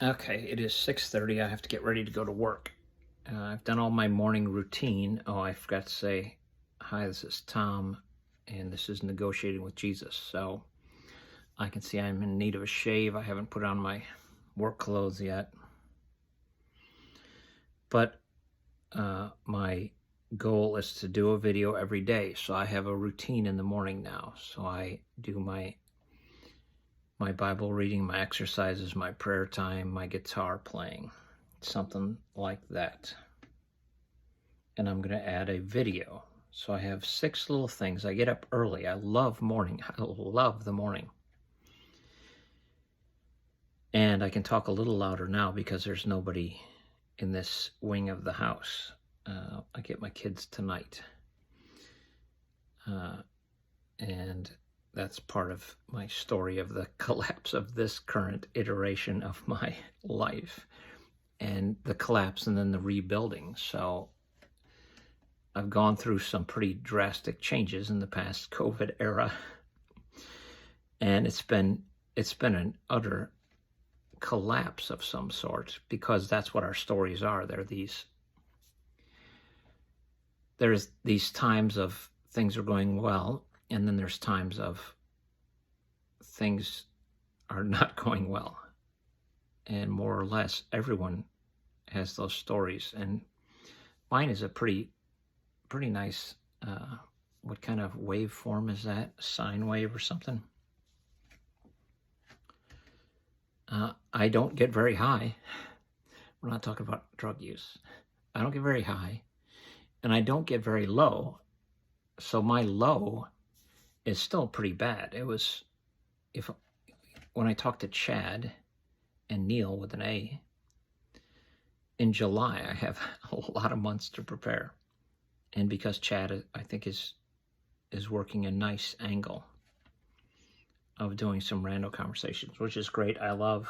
Okay, it is 6:30. I have to get ready to go to work. I've done all my morning routine. Oh, I forgot to say, hi, this is Tom, and this is Negotiating with Jesus. So I can see I'm in need of a shave. I haven't put on my work clothes yet. But my goal is to do a video every day. So I have a routine in the morning now. So I do my Bible reading, my exercises, my prayer time, my guitar playing, something like that. And I'm going to add a video. So I have 6 little things. I get up early. I love morning. I love the morning. And I can talk a little louder now because there's nobody in this wing of the house. I get my kids tonight. And that's part of my story of the collapse of this current iteration of my life, and the collapse and then the rebuilding. So I've gone through some pretty drastic changes in the past COVID era, and it's been an utter collapse of some sort, because that's what our stories are. There's these times of things are going well, and then there's times of things are not going well. And more or less everyone has those stories, and mine is a pretty nice, what kind of waveform is that? Sine wave or something? I don't get very high. We're not talking about drug use. I don't get very high, and I don't get very low. So my low is still pretty bad. It was, when I talked to Chad and Neil with an A, in July, I have a lot of months to prepare. And because Chad, I think, is working a nice angle of doing some rando conversations, which is great. I love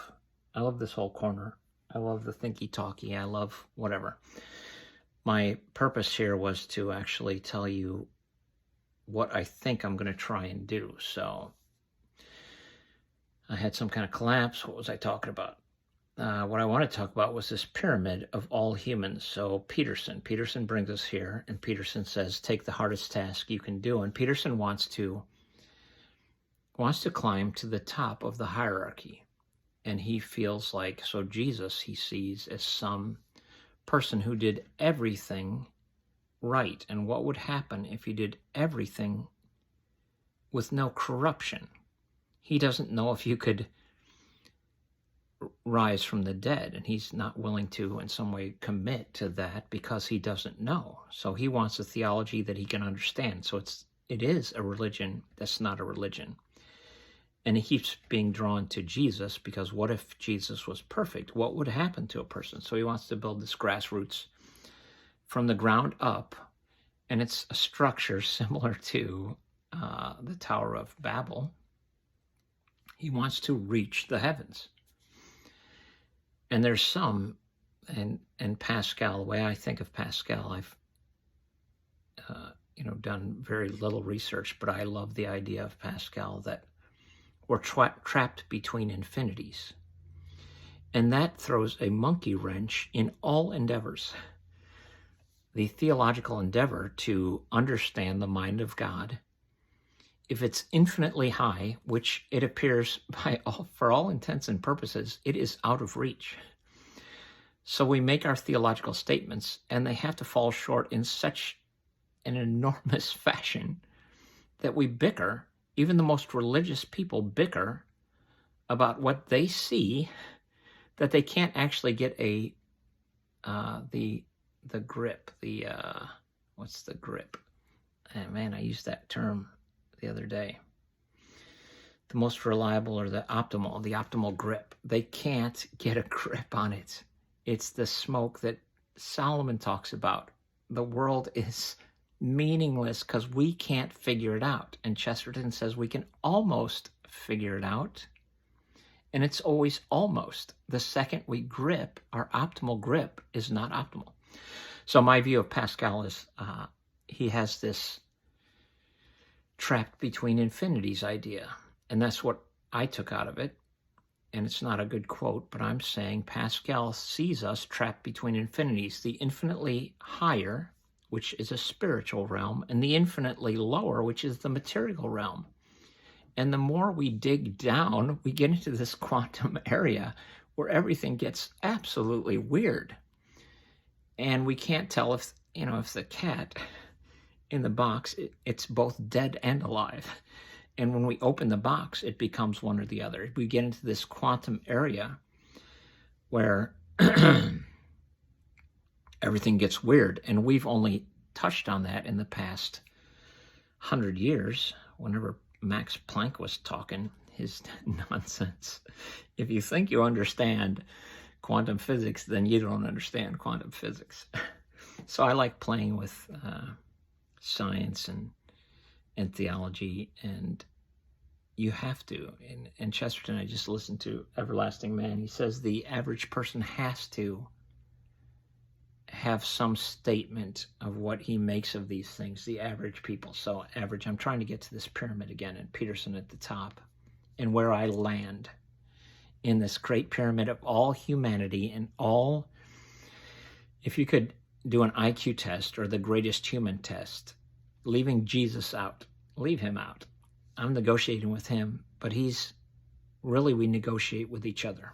this whole corner. I love the thinky talky. I love whatever. My purpose here was to actually tell you what I think I'm going to try and do. So I had some kind of collapse. What was I talking about? What I want to talk about was this pyramid of all humans. So Peterson brings us here, and Peterson says, take the hardest task you can do. And Peterson wants to climb to the top of the hierarchy. And he feels like, so Jesus he sees as some person who did everything right. And what would happen if he did everything with no corruption? He doesn't know if you could rise from the dead, and he's not willing to in some way commit to that because he doesn't know. So he wants a theology that he can understand. So it is a religion that's not a religion. And he keeps being drawn to Jesus, because what if Jesus was perfect? What would happen to a person? So he wants to build this grassroots from the ground up, and it's a structure similar to the Tower of Babel. He wants to reach the heavens. And there's some, and Pascal, the way I think of Pascal, I've done very little research, but I love the idea of Pascal that we're trapped between infinities. And that throws a monkey wrench in all endeavors. The theological endeavor to understand the mind of God, if it's infinitely high, which it appears for all intents and purposes, it is out of reach. So we make our theological statements, and they have to fall short in such an enormous fashion that we bicker. Even the most religious people bicker about what they see, that they can't actually get the grip. What's the grip? Man, I used that term the other day. The most reliable, or the optimal grip. They can't get a grip on it. It's the smoke that Solomon talks about. The world is meaningless because we can't figure it out. And Chesterton says we can almost figure it out. And it's always almost. The second we grip, our optimal grip is not optimal. So my view of Pascal is he has this trapped between infinities idea. And that's what I took out of it. and it's not a good quote, but I'm saying Pascal sees us trapped between infinities, the infinitely higher, which is a spiritual realm, and the infinitely lower, which is the material realm. And the more we dig down, we get into this quantum area where everything gets absolutely weird. And we can't tell if the cat in the box, it's both dead and alive. And when we open the box, it becomes one or the other. We get into this quantum area where everything gets weird. And we've only touched on that in the past 100 years, whenever Max Planck was talking his nonsense. If you think you understand quantum physics, then you don't understand quantum physics. So I like playing with science and theology, and you have to. In Chesterton, I just listened to Everlasting Man. He says the average person has to have some statement of what he makes of these things, the average people. So average, I'm trying to get to this pyramid again, and Peterson at the top, and where I land in this great pyramid of all humanity and all, if you could do an IQ test or the greatest human test, leaving Jesus out, leave him out. I'm negotiating with him, but we negotiate with each other.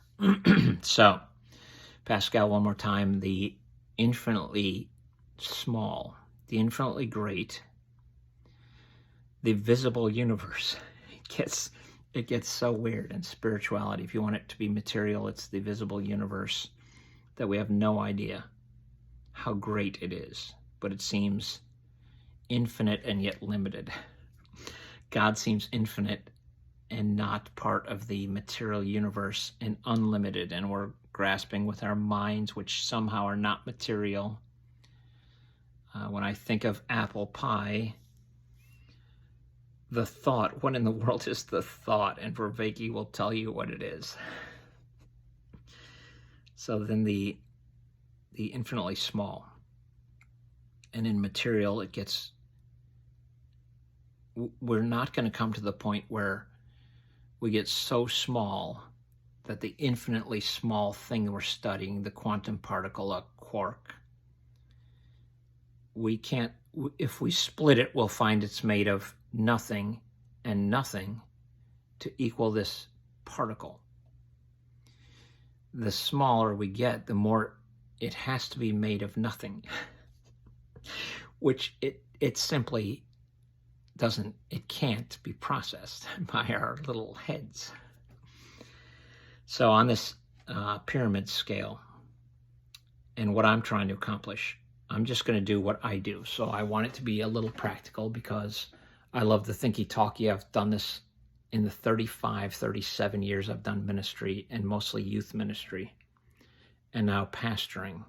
So, Pascal, one more time, the infinitely small, the infinitely great, the visible universe. It gets so weird in spirituality. If you want it to be material, it's the visible universe that we have no idea how great it is, but it seems infinite and yet limited. God seems infinite and not part of the material universe and unlimited, and we're grasping with our minds, which somehow are not material. When I think of apple pie, the thought, what in the world is the thought? And Vervaeke will tell you what it is. So then the infinitely small. And in material, we're not going to come to the point where we get so small that the infinitely small thing we're studying, the quantum particle, a quark, we can't, if we split it, we'll find it's made of nothing and nothing to equal this particle. The smaller we get, the more it has to be made of nothing, which it simply it can't be processed by our little heads. So on this pyramid scale, and what I'm trying to accomplish, I'm just going to do what I do. So I want it to be a little practical because I love the thinky-talky. I've done this in the 37 years I've done ministry, and mostly youth ministry, and now pastoring,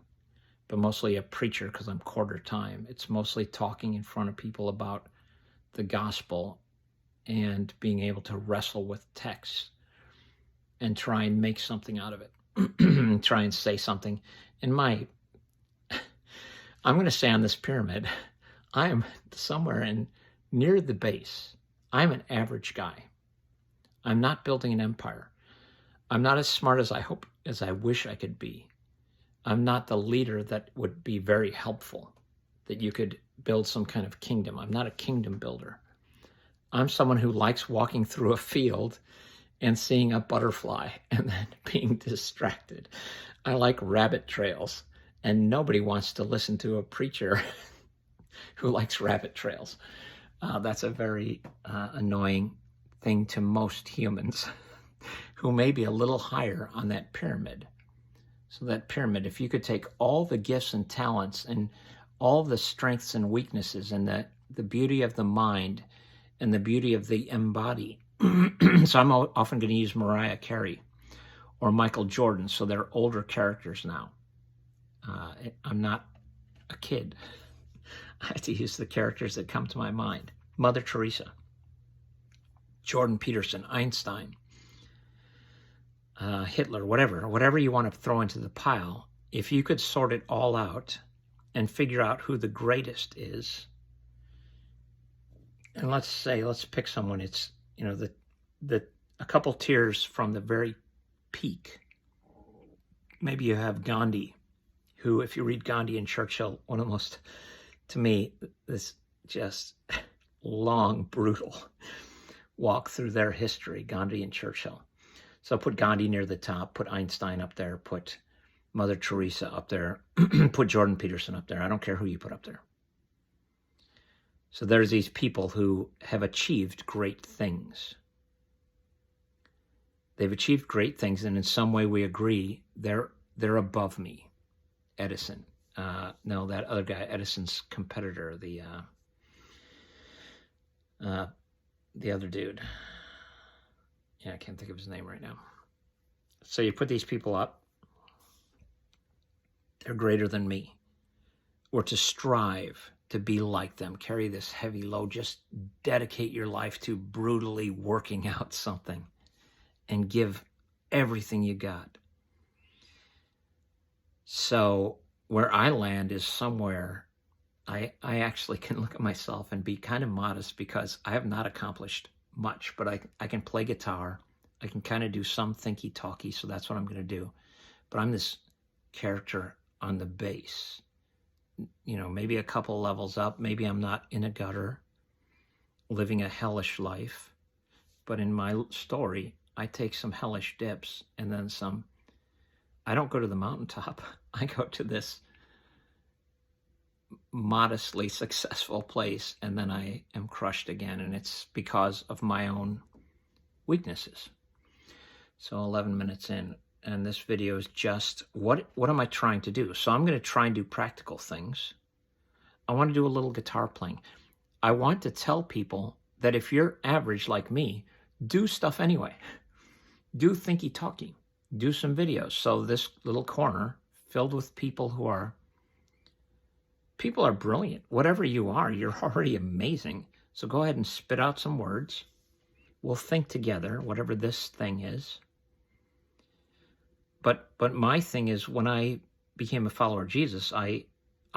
but mostly a preacher because I'm quarter time. It's mostly talking in front of people about the gospel and being able to wrestle with texts and try and make something out of it. Try and say something. I'm going to say on this pyramid, I am somewhere near the base. I'm an average guy. I'm not building an empire. I'm not as smart as I wish I could be. I'm not the leader that would be very helpful, that you could build some kind of kingdom. I'm not a kingdom builder. I'm someone who likes walking through a field and seeing a butterfly and then being distracted. I like rabbit trails, and nobody wants to listen to a preacher who likes rabbit trails. That's a very annoying thing to most humans who may be a little higher on that pyramid. So that pyramid, if you could take all the gifts and talents and all the strengths and weaknesses and the beauty of the mind and the beauty of the embody. So I'm often going to use Mariah Carey or Michael Jordan. So they're older characters now. I'm not a kid. I have to use the characters that come to my mind. Mother Teresa, Jordan Peterson, Einstein, Hitler, whatever you want to throw into the pile. If you could sort it all out and figure out who the greatest is, and let's pick someone, it's, a couple tiers from the very peak. Maybe you have Gandhi, who, if you read Gandhi and Churchill, one of the most, to me, this just long, brutal walk through their history, Gandhi and Churchill. So put Gandhi near the top, put Einstein up there, put Mother Teresa up there, put Jordan Peterson up there. I don't care who you put up there. So there's these people who have achieved great things. They've achieved great things, and in some way we agree they're above me. Edison. No, that other guy, Edison's competitor, the other dude. Yeah, I can't think of his name right now. So you put these people up. They're greater than me. Or to strive to be like them, carry this heavy load, just dedicate your life to brutally working out something and give everything you got. So where I land is somewhere I actually can look at myself and be kind of modest, because I have not accomplished much, but I can play guitar. I can kind of do some thinky-talky, so that's what I'm going to do. But I'm this character on the bass. You know, maybe a couple levels up. Maybe I'm not in a gutter, living a hellish life. But in my story, I take some hellish dips and then some. I don't go to the mountaintop. I go to this modestly successful place, and then I am crushed again, and it's because of my own weaknesses. So 11 minutes in, and this video is just, what am I trying to do? So I'm going to try and do practical things. I want to do a little guitar playing. I want to tell people that if you're average like me, do stuff anyway. Do thinky-talky. Do some videos. So this little corner filled with people who are brilliant. Whatever you are, you're already amazing. So go ahead and spit out some words. We'll think together, whatever this thing is. But my thing is, when I became a follower of Jesus, I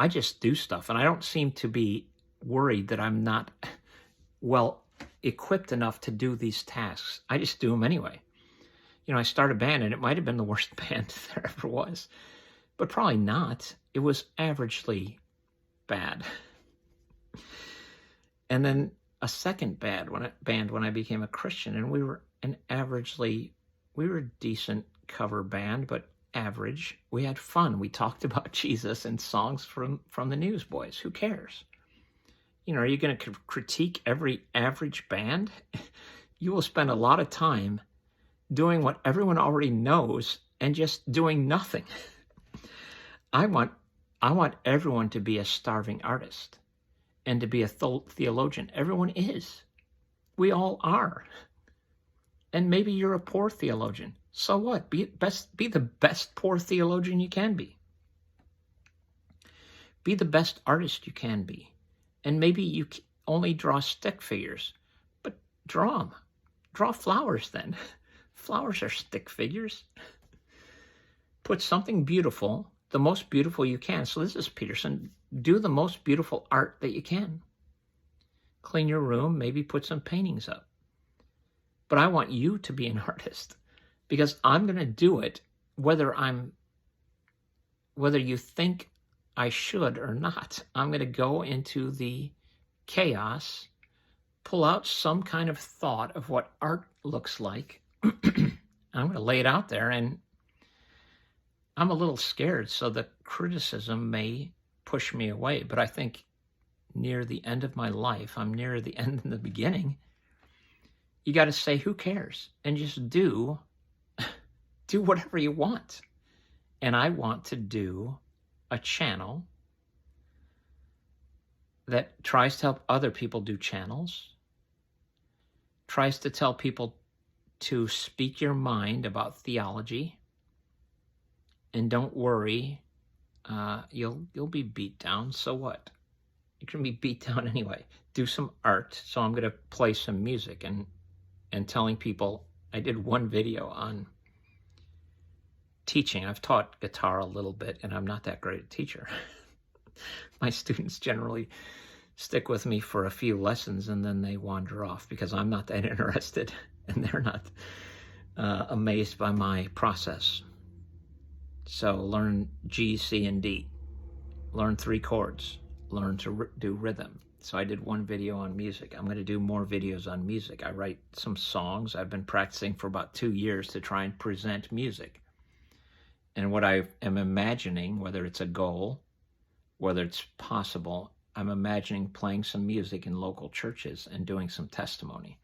just do stuff, and I don't seem to be worried that I'm not well equipped enough to do these tasks. I just do them anyway. You know, I started a band, and it might have been the worst band there ever was, but probably not. It was averagely bad. And then a second band when I became a Christian, and we were a decent cover band, but average. We had fun. We talked about Jesus and songs from the Newsboys. Who cares? You know, are you going to critique every average band? You will spend a lot of time doing what everyone already knows and just doing nothing. I want everyone to be a starving artist and to be a theologian. Everyone is. We all are. And maybe you're a poor theologian. So what? Be the best poor theologian you can be. Be the best artist you can be. And maybe you only draw stick figures, but draw them. Draw flowers then. Flowers are stick figures. Put something beautiful, the most beautiful you can. So this is Peterson. Do the most beautiful art that you can. Clean your room, maybe put some paintings up. But I want you to be an artist, because I'm going to do it whether you think I should or not. I'm going to go into the chaos, pull out some kind of thought of what art looks like. I'm going to lay it out there, and I'm a little scared, so the criticism may push me away. But I think near the end of my life, I'm nearer the end than the beginning. You got to say, who cares? And just do whatever you want. And I want to do a channel that tries to help other people do channels, tries to tell people to speak your mind about theology, and don't worry, you'll be beat down. So what? You can be beat down anyway. Do some art. So I'm going to play some music and telling people. I did one video on teaching. I've taught guitar a little bit, and I'm not that great a teacher. My students generally stick with me for a few lessons, and then they wander off because I'm not that interested, and they're not amazed by my process. So learn G, C, and D. Learn 3 chords. Learn to do rhythm. So I did one video on music. I'm going to do more videos on music. I write some songs. I've been practicing for about 2 years to try and present music. And what I am imagining, whether it's a goal, whether it's possible, I'm imagining playing some music in local churches and doing some testimony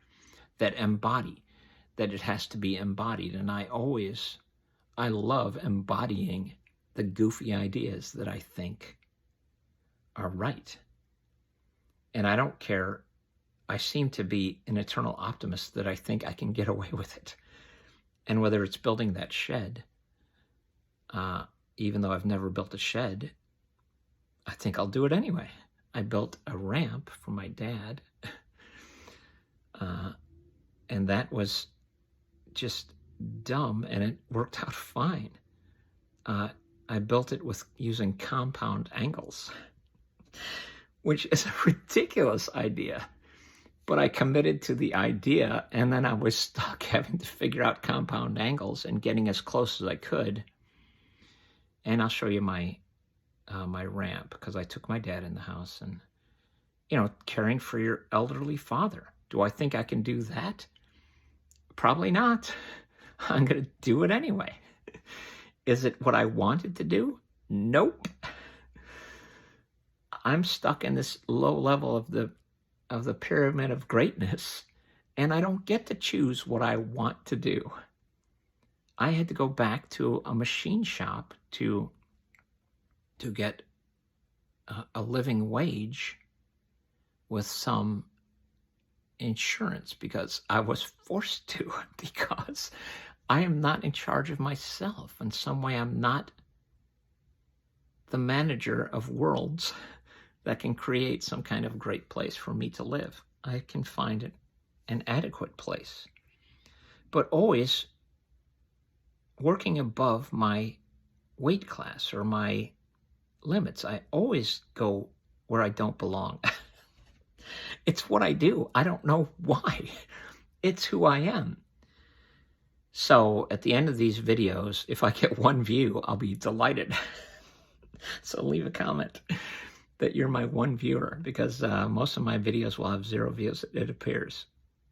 that it has to be embodied. And I love embodying the goofy ideas that I think are right. And I don't care. I seem to be an eternal optimist that I think I can get away with it. And whether it's building that shed, even though I've never built a shed, I think I'll do it anyway. I built a ramp for my dad, and that was just dumb, and it worked out fine. I built it with using compound angles, which is a ridiculous idea. But I committed to the idea, and then I was stuck having to figure out compound angles and getting as close as I could. And I'll show you my ramp, because I took my dad in the house, and, caring for your elderly father. Do I think I can do that? Probably not. I'm going to do it anyway. Is it what I wanted to do? Nope. I'm stuck in this low level of the pyramid of greatness, and I don't get to choose what I want to do. I had to go back to a machine shop to get a living wage with some insurance, because I was forced to, because I am not in charge of myself. In some way, I'm not the manager of worlds that can create some kind of great place for me to live. I can find an adequate place, but always working above my weight class or my limits. I always go where I don't belong. It's what I do. I don't know why. It's who I am. So at the end of these videos, if I get 1 view, I'll be delighted. So leave a comment that you're my 1 viewer, because most of my videos will have 0 views, it appears,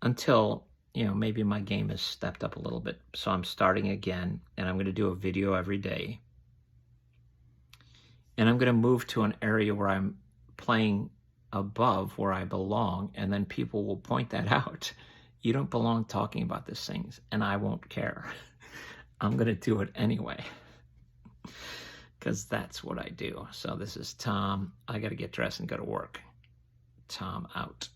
until, maybe my game has stepped up a little bit. So I'm starting again, and I'm going to do a video every day. And I'm going to move to an area where I'm playing above where I belong, and then people will point that out. You don't belong talking about these things, and I won't care. I'm going to do it anyway, because that's what I do. So this is Tom. I got to get dressed and go to work. Tom out.